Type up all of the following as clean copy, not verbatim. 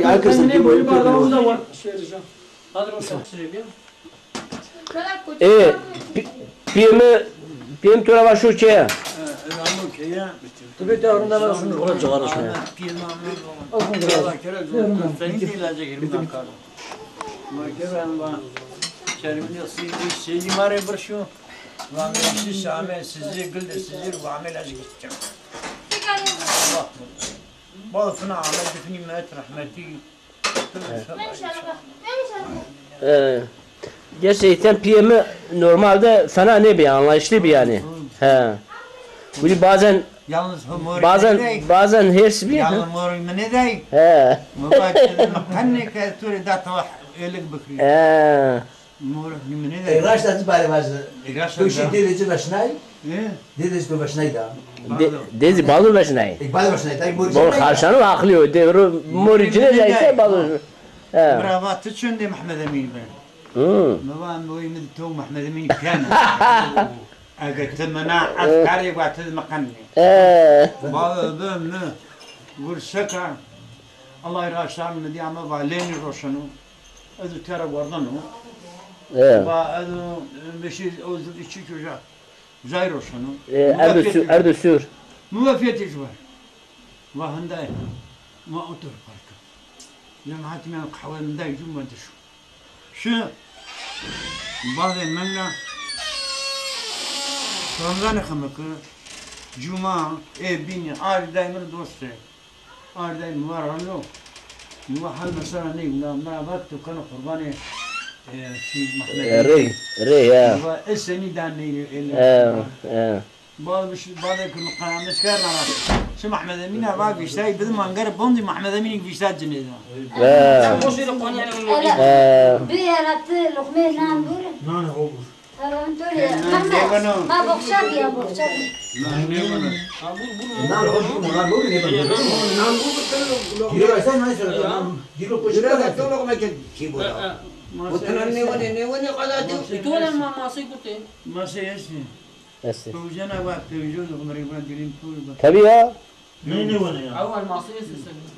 Arkadaşlar ne boyu bardağımız da var. Hadi bakalım. PM tura var şu çeye. Tabii de orada var şunu. Ona çıkar şunu. Bazısına amel defini met rahmeti. Gerçekten PM'i normalde fena ne bir anlayışlı bir yani. He. Bu Yalnız bazen hers bir. yalnız morim ne dey? He. Kanne ke turi da tavah elik bıkri. He. Morim ne dey? Raşta zibare var. Raşta Bu şey dedeci başnay. Ne? Dedeci bu başnay da. Dedi balı başınay. İkbal başnay. Tay bu. Bol karşanı aklıyor. Devru moricine zeyse balı. He. Bravo tüçün de Mehmet Emin ben. Babam bu yemin to Mehmet Emin piano. Aga temana askari vaatid makanni. Baba ben ne? Vursaka Allah raşan medi ama valeni roşanu. Adı tara vardanu. Ba adı beşi ozu içi çocuğa. Zay roşanu. Erdo sür. Muvafiyet iş var. Vahanda ma otur parka. Cemaat men kahvemde cumma düşü. Şu bazı menna Ramazan khamak Cuma bini ardaymır dostu. Ardaym var onu. Muhal mesela ne bunlar vakti kana kurbanı Rey ya. Ve eseni danneyi bazı konu kanamış karnar. Şu Mehmet Emin'e bak işte bizim mangar bondi Mehmet Emin'in viştat cinaydı. Bir yarattı lokme lan dur. Nane olur. Ma bokşa ya bokşa. Nan olur mu? Nan olur ne böyle? Nan olur. Giro sen ne söylüyorsun? Giro poşet. Giro da tolo como que kibola. Otan ne kadar İki tane masayı kurtayım. Masaya Esi. Pevjana bak pevjana bunları bana dilin pul bak. Tabii ya. Ne var ya? Aval masayı sesledim.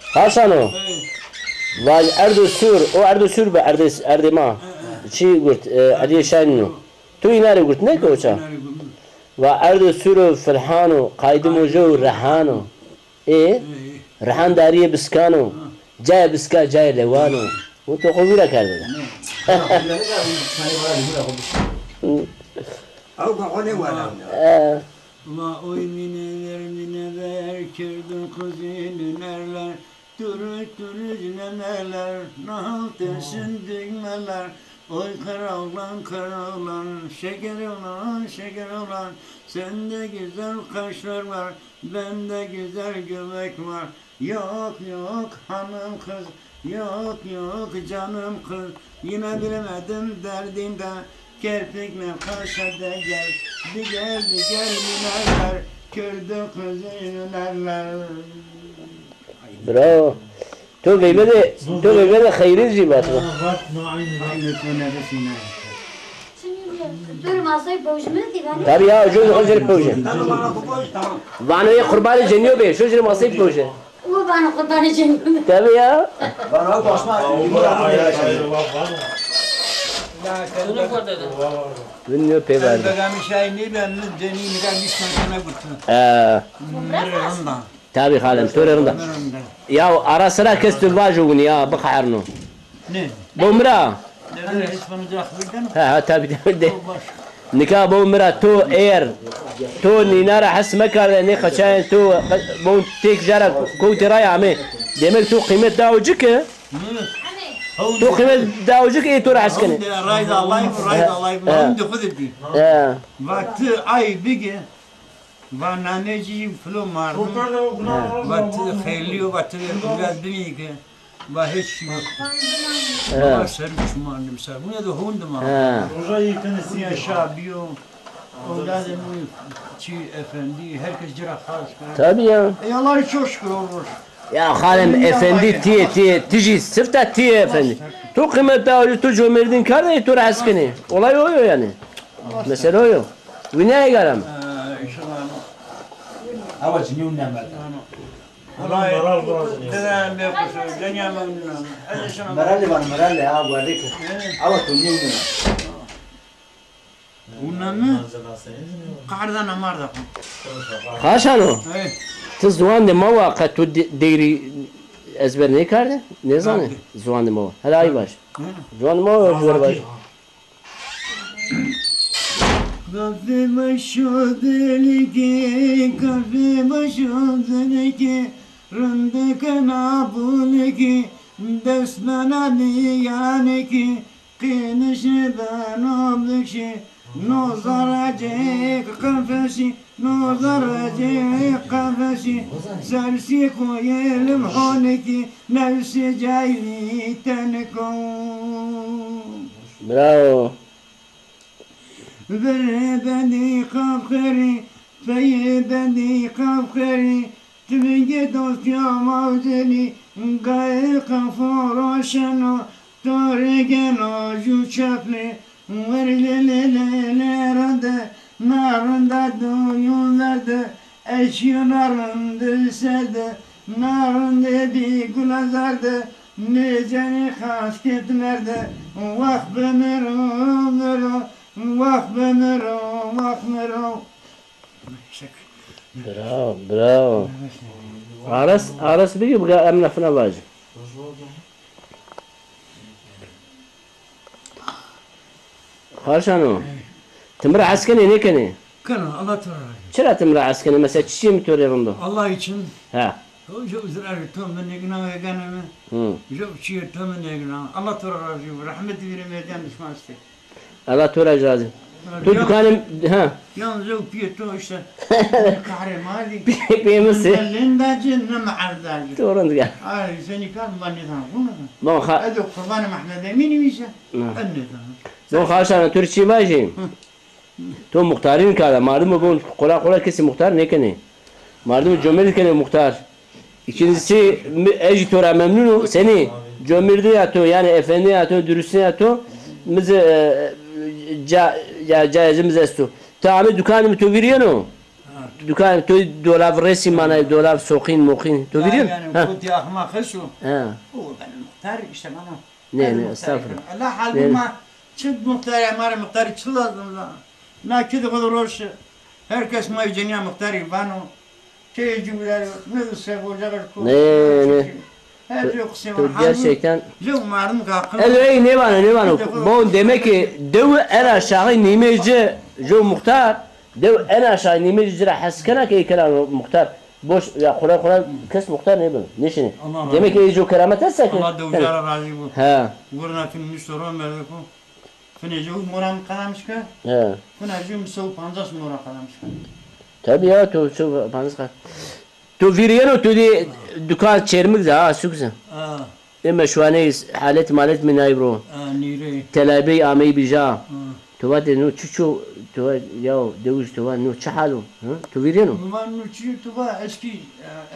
Hasan o. Val Erdo sür. O Erdo sür be Erdema. Çi gurt. Adiye şannu. Tu inare gurt ne koça? Ve Erdo sür Ferhano. Kaydı mojo Rehano. Rehan dariye biskano. Cay biska cay levano. Bu to kovira kardı. Au ne wala. Ma oy mine ver kirdin kuzinin erler. Dürüt nemeler. Nahal tesin digmeler. Oy karavlan şeker olan sende güzel kaşlar var bende güzel göbek var yok hanım kız yok canım kız yine bilemedim derdinden kerpikle kaşada gel bir gel minerler kördü kızın erler. Bravo. تو بگه خیلی زیبات Aynı nefesine. Dur masayı bozmadı yani. tabi ya ucuz zeri poje vano ye kurban jeniyo be şu zeri masayı poje O bana kurban edeceğim. tabi ya Bana basma. Bunu kur dedim. bilmiyor pe verdi Begami şey ne ben deneyim ben bir sana gittim. tabi halem törerinde ya ara sıra kestim vajogun ya bakharno Ne? bomra Ne ismini cahbiden? ha tabi de nikah bomra to eğer to ninara has mekar ne kaçan to bu tek jara koyti raya ame demek to kıymet davcık to kıymet davcık iyi to raskene Rayda Allah ben de khudbi. Vakti ay bigi va naneci flo mar. Vakti khayliyo vakti biraz bini ki va hiç yok. Va servis mar mesela. Bu ne de hundum mar. Rojayı kanesiye şabiyo. Oğlanın çi efendi herkes cira khas. tabi ya Allah çok şükür olur. ya halem efendi tiye tiji sırta tiye efendi to kıymet davcı to cömertin karne to raskene olay o yani mesela o Vinay garam. Ama şimdi ne var? والله ترى بيقص الدنيا ممنون هذا شنو مرالي وانا مرالي ها وريك عوض ونيمنا ونما قعدنا مرضى خاشانو ايه تو زوان de mava ka tu değri ezber ne kardı? Ne zaman? Zuan de mava. Hadi ay baş. Zuan de mava var baş. Kahve başı deliki, kahve başı deliki, rındıkı nabuliki, desmenani yaniki, kınışı ben oblikşi, nozaracık kafesi, nozaracık kafesi, sersi koyelim honiki, nefsi cayli tenkom. Bravo. بردني خفخري فيبني خفخري تبقى دوست يا موزني قايق فروشنو توريقنو جو شفلي ورلي رد نارند ديون ورد اشيونارند سد نارند بيقول زرد نجاني خاص كتمرد وقت بمرو Vah bemero, vah mero. Bravo, bravo. Aras bir gibi emne fına var. Harşano. Tımra askeni ne kene? Kana Allah Teala. Çıra tımra askeni mesela çiçeği mi törerimde? Allah için. Ha. O jo zırarı tümden negna ganame. Jo çiğ tümden negna. Allah Teala razı rahmet vermeden düşmezse. Allah töre razı. Tu dükkanım ha. Yalnız o piyeto işte. Kahramanı. Piyemisi. Linda cennet ma'ardal. Torun gel. Ay seni kan bana bunu. Bon ha. Hadi kurban Mehmet Emin miyse? Anne. Bon harşano Türkçe bacı. Tu muhtarin kala malum bu kola kesi muhtar ne kene? Malum cömert kene muhtar. İkincisi eci töre memnunu seni cömertli yato yani efendi yato dürüst yato biz caizimiz estu. Tamam dükkanımı tu veriyorsun. Dükkan tu dolap resim mana dolap sokin mokin tu veriyorsun. Yani bu diye ahmak şu. Ha. O ben muhtar işte bana. Ne estağfurullah. Allah halbuki çık muhtar ya mara muhtar çılazdım da. Na kedi kadar roş. Herkes mevceniye muhtar bana. Şey cümleler ne sevecek. Ne. Her yok sever. Gerçekten. Yok marım kakın. Evet ne var? Bu demek ki dev en aşağı nimeci jo muhtar dev en aşağı nimeci zira haskana ki kelam muhtar boş ya Kur'an kes muhtar ne bu? Ne şimdi? Demek ki jo keramet etse ki. Allah devcara razı bu. Ha. Gurna film soran verdi ko. Fene jo moram kalamış ka. Ha. Fene jo misal 50 mora kalamış ka. Tabii ya tu şu panzka. Tu viriyorsun tu de dükkan çermik de ha sükse. Ama şu an halet malet min aybro. Nire. Telabi amey bija. Tu vade no çuçu tu ya devuş tu no çahalu. Tu viriyorsun. Numan nuçu tu va eski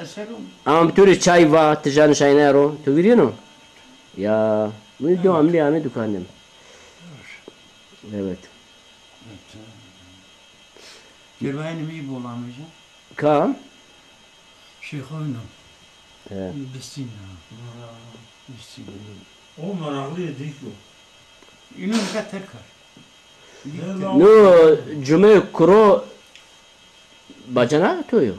eserum. Ama bir türlü çay var, ticaret şahinero. Tu veriyorsun? Ya, bunu diyor amli dükkanım. Evet. Gerbayını iyi bulamayacağım. Kam? Şeyhuynu. Evet. Bistina. Bistina. O meraklı yedik yok. İnun ka terkar. No, cüme kuro bacana toyu.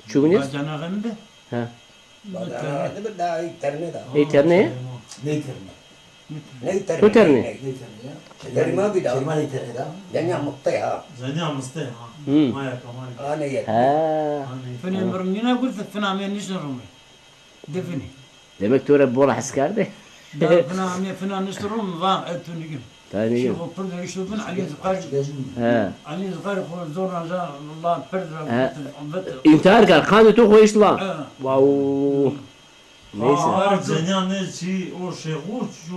Çuğunuz? Bacana gımbe. Ha. Bada beda internet. İnterne? Ne iterni? Tu terni? Ne iterni ya? Terima bida. Terima iterni da. Danya muhtaya. Zanya mıstı ha. Hmm. Maya kamari. Ana yet. Ha. Fene mırmina gulta fena men nişin rumu. Defini. Demek tu bola haskardı. Da fena nişin rumu va etunigim. Tani. Şeyhu pırda işlubun Ali Zıkar. Ha. Ali Zıkar zorla za Allah pırda. İntihar kar, kanı tu koyuşla. Wow. Neyse. Aa, Zanya ne çi o şey uç şu.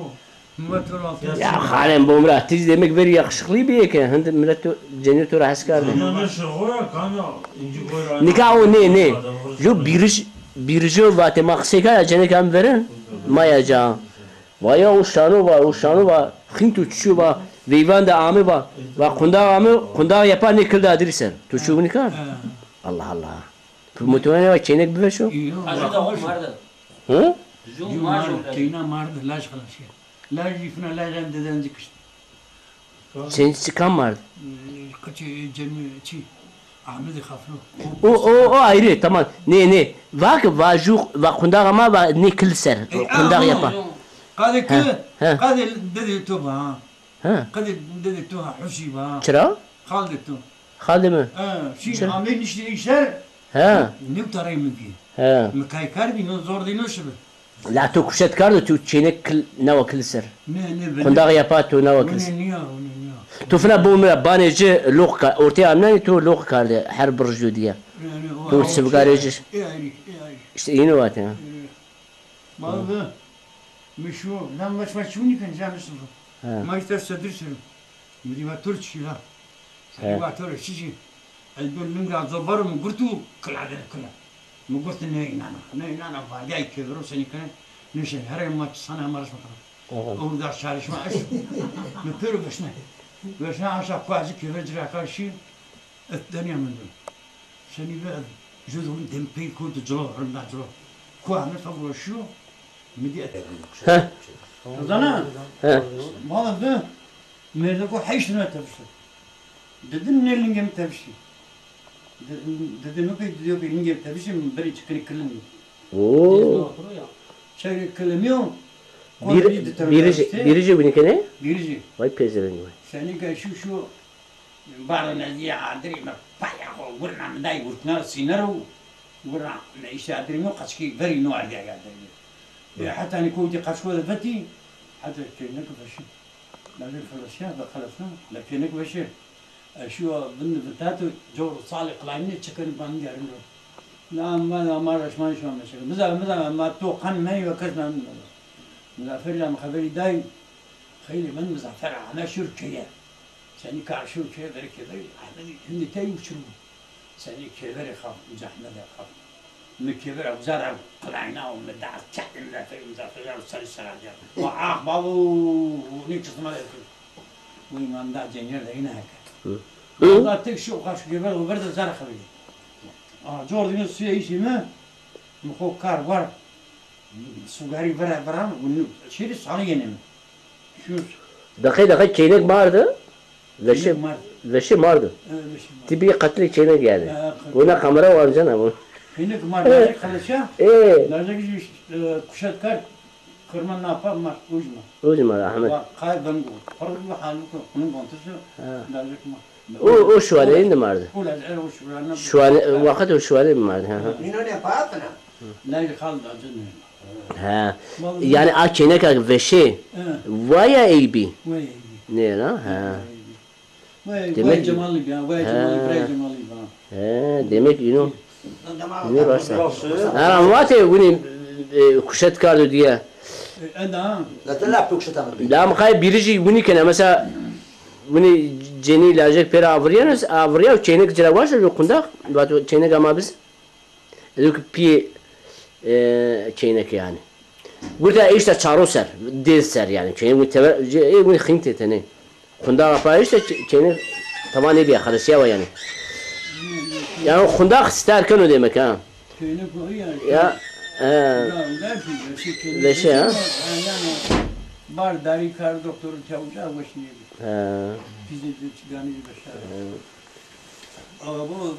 Ya halem bu mra tiz demek bir yakışıklı bir eken. Hınd millet cennet tu haskardı. Zanya ne şey koya kanya inci koya. Nikah o ne? Jo birjo vate makseka ya cennet kam verin. Mayaca. Vaya o şanu var. Hintu çu var. Veyvan da amı var. Ve kunda yapar ne kılda adirsen. Tu çu nikah. Allah Allah. متوانه و چینک بشو Hazır da ol mardı. ها Jum mardı. Teyna mardı laş kalaş ya. Laş ifna laşan deden dikişti. sen çıkan vardı Kaçı cemi çi. Ahmet'i khaflu. o ayrı tamam ne bak vaju va kundak ama va ne kilser kundak yapa Kadı kı. Ha. Kadı dedi tuba. ha Kadı dedi tuha huşiba. çıra Kaldı tu. halde mi Şimdi Ahmet işte işler. ha Ne utarayım mı ki? ha Mekaykar bir zor değil o şebe. la tu kuşet kardo tu çenek nava kilser Ne kundak yapa tu nava kilser niye? tu fina bu mera baneci lokka ortaya amnani tu lok kardı her burcu diye tu sibgareci işte yeni var ya Bazı müşu lan baş şunu kan canısı bu. Majster sadrısın. Motivatör çila. Motivatör şişi. Elbette minga zabarım gurtu kılada kıla. Mu gurtu ne inana var ya ki seni kan ne şey her maç sana marş bakalım. Orada çalışma iş. Ne pürü başına. Başına aşağı quase que vecra karşı الدنيا منه. Seni ben judum dempi kudu clo rında clo. Kuanı favor şu midiyet. ha Zana ha Vallahi de merde ko hayşına tepsi. Dedim ne lingem tepsi. Dedim o ki diyor ki lingem tepsi biri çıkını kılın. oo Şey kılmıyor. birici bu ne Birici. vay pezevenk vay Seni ki şu barına ya adrime paya ho vurna mday vurtnar sinaru vurna ne işte adrime kaçki very no ardiya geldi. حتى أن يكون دي قشوة ذاتي حتى كأنك بشي لازم فلاشيا بخلصنا لكنك بشي شو بند ذاتو جور صالح قلعيني تشكل باندي عرنو لا ما رش ما شو ماشي مزا ما تو قن ما يوكسنا مزافر لا مخبري داي خيلي من مزافر أنا شركية سني كار شركية ذلك ذي أحمد هندي تاي وشرو سني كبر خاف مزحمة خاف مكبر وزارة قلعنا ومدعس تحت المدافع مزافر وصل السراجة وعاق بابو ونيكس ما يأكل ويمان دا جنير هنا هكا والله تكشو قاش جبل وبرد زارة خبيل جوردين السوية إيشي ما مخو كار ور سوغاري برا شيري صاني ينم شو dakika çeyrek vardı veşi vardı tipi katli çeyrek yani buna kamera var canım bu Şimdi kumarda kalışa lazım ki kuşat kar kırman ne yapar mar uzma Ahmet kay ben bu farklı halı onun kontusu lazım o şu an indi vardı o lazım o şu an vakit o şu an mi vardı Nino ne patna? lazım kaldı acın ha yani a çeyrek veşi vaya eybi vay ne la ha vay cemalli ya vay cemalli demek you know ne varsa ha vate bunu kuşat kardı diye Eda لا تلعب توك شتام. la mı birici bunu kene mesela bunu ceni lacak pera avriyanız avriya çeyrek cira varsa yokunda batı çeyrek ama biz dedik pi çeyrek yani burada işte çaroser dilser yani çeyrek bu tever bu khinte tane kunda apa işte çeyrek tamam ne bir xalasiya yani yani kunda isterken o demek ha köyüne koy ya Veşe ha? Bar dari kar doktoru çavuca başını bizi de çıganı başlar. Ama bu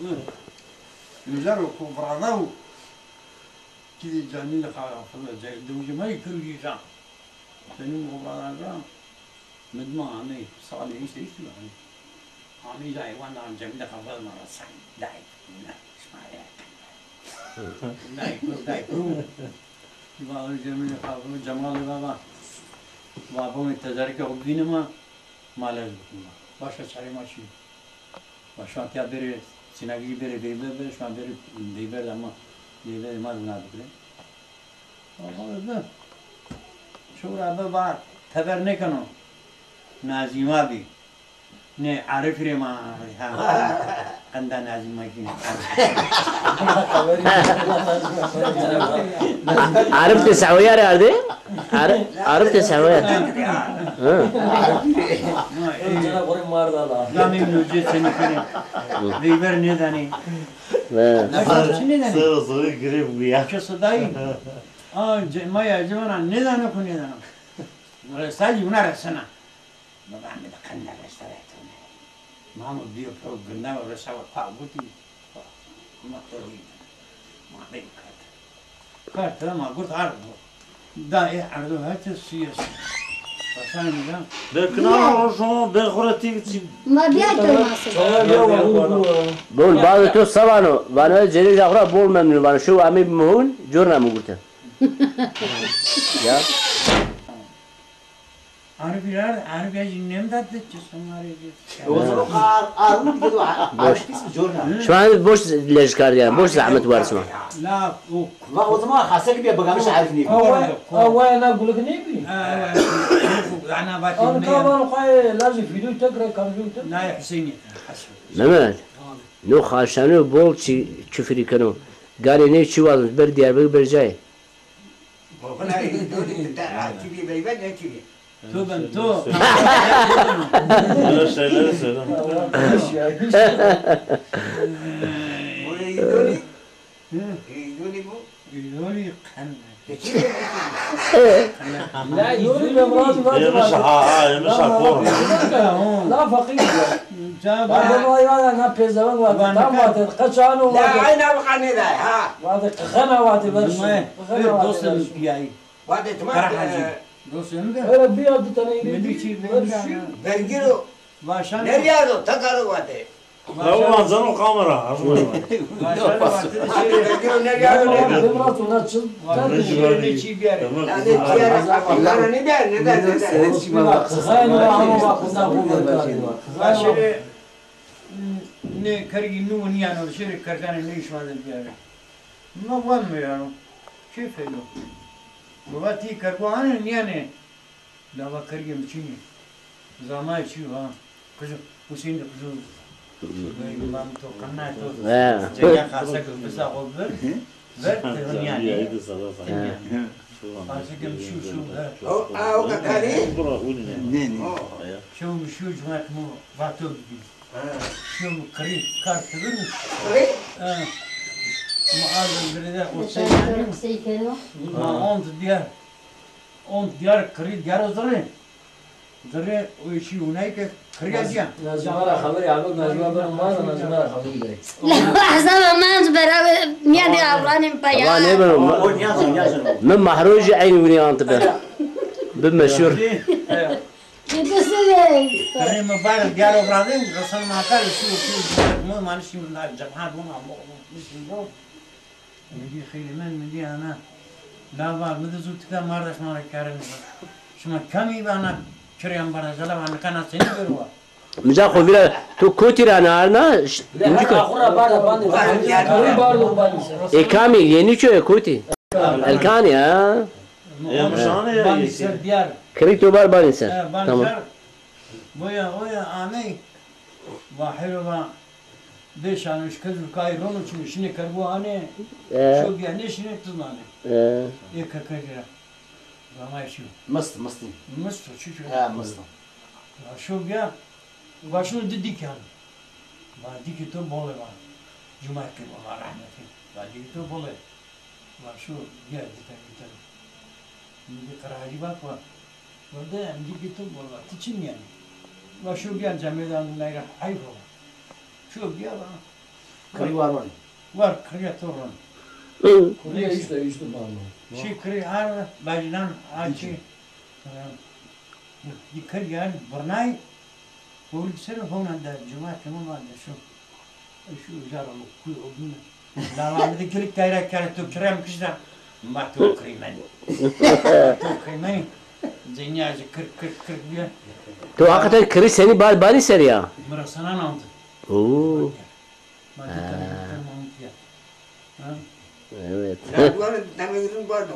güzel o kubranav ki canlı khafla duvcumay kırgıca. Senin kubranavra medma anı salih işte yani. Ami jay wannan cemde khafla marasay dai. İsmail Dai kuru. Vallahi cemile khafla Cemal baba. Babamın tezarike obdine ma malaz başka çare maçı. Başka ya beri sinagi beri beri şu an beri ama beri ma buna bile. Vallahi şura baba taber ne kanu Nazim abi ne Arif Rema ha kanda Nazim abi عرفت تسعوية يا عردي؟ عرفت تسعوية Cana koyun mardı Allah. Zamim nücet seni kene. Beyber ne dani? Şimdi ne? Sıra sıra girip bu ya. Akşası dayı. Maya cimana ne dana ku ne dana. Sadece buna resana. Babam bir de kanlar restoratı. Mahmut diyor programda var resava paguti. Matoli. Mahmut kart. Kart ama kurt ardı. Dahi ardı hatta siyasi. Basan mı? Lakin ana şu dekoratif için. ما بياكل مصر بول بعد تو سبانو وانا جري جاخرا بول ممنون وانا شو عمي بمهون جورنا مقولته يا Arbiya jinnem de çesonları. boş şu an boş leş kar yani boş zahmet var اسمع La o. o zaman hasek bir bagamış عارفني هو انا اقول لك نبي Ana batı. انا كمان قاي لازم فيديو تقرا كمبيوتر La Hüseyin. Mehmet no خاشانو bol küfür kanu قال ne çi var bir diğer bir bercay وقلنا دول انت تبي بيبان تبي Tu ben tu. Böyle şeyleri söyle. ويدوني يدوني مو Yuri kan. لا يقول لي مراتي Yemiş ha yemiş ha لا فقير Caba. بعد ما يوانا انا بيزمان وقت تام وقت قشانو لا وقت عين وقعني ذا ها وقت خنا وقت برش Bir dostum yay. وقت Karahacı. تمام Dostum da. انا بيض تنيري Medici برجلو Başan. نريادو تكروا وقت Ulan sen o kamera. Başan vakti برجلو نريادو مرات وناتشل Medici bir yer. لا انا نبيع ندى خاين وعمو وقت نابو Başarı ne kargi nu ni ano şere kargane ne iş vardı bir yer. Ma var mı yani? Keyif ediyor. Baba ti karguane ni yani. Lava kargi mi çini? Zaman içi ha. Kızım Hüseyin de kızım. Ben to kanna to. Cenga kasa kızsa oldu. Ver te yani. Artık şu. او كاري Şu cümet mu vatı gibi. Şu kari kartırın. Mağazın birine o seyirci. سيكلو Ma on diğer kari diğer zırı. Zırı o işi unay ke kırıya. نازمارا خبري عبد نازمارا ما نازمارا خبري لا حسب ما نزبر نيادي أولاني طبعا بيان ابن من محروج عين وني انت بالمشهور يبصي Kari mübarek diğer obradın. Rasan makar şu mu manişim bunlar cemaat bunu ama bizim yok. Medi khiliman medi ana. La var medi zutka mardaş marak karın. Şuna kami bana Kırıyan bana zala bana kana seni görüyor. مجا خو بيرا تو كوتي رانا عرنا لا اخرى بعد باندي برضه باندي ايكامي يني شو كوتي الكاني ها Yemiş ha ne Bani ya? ser diğer. كريتو بار باني سر Bani تمام ser. Oya aney. Vahiro va. Beş anış kızıl kayronu çünkü şimdi karbu ane. Şu bir ne şimdi tuzmane. Eka kajira. Ramay şu. مصر Mısır çünkü. مصر Şu bir. Başını dedik yani. Ba diki to bole va. Cumartesi Allah rahmeti. Ba diki to bole. Ba şu ya gitar. Şimdi karahacı bak var. Burada diki to bole var. Tiçin yani. Ba şu bir camiadan neyre hayır var. Şu bir var. كري واروني Var kırıya torun. كوريا يشتو باندي Şey kırıya har bacıdan açı. Yıkır yani burnay. Kul sene hona da cumartesi mi var şu. Şu zararlı kuy odun. Lavamda kilik kayrak kare tükürem kışda. Matu krimen. Matu krimen. Zenyacı 40 bir. تو hakikaten kri seni bal bani ser ya Mırasana namdı. Oo Matu krimen. evet لا وانا دائما يقولون برضه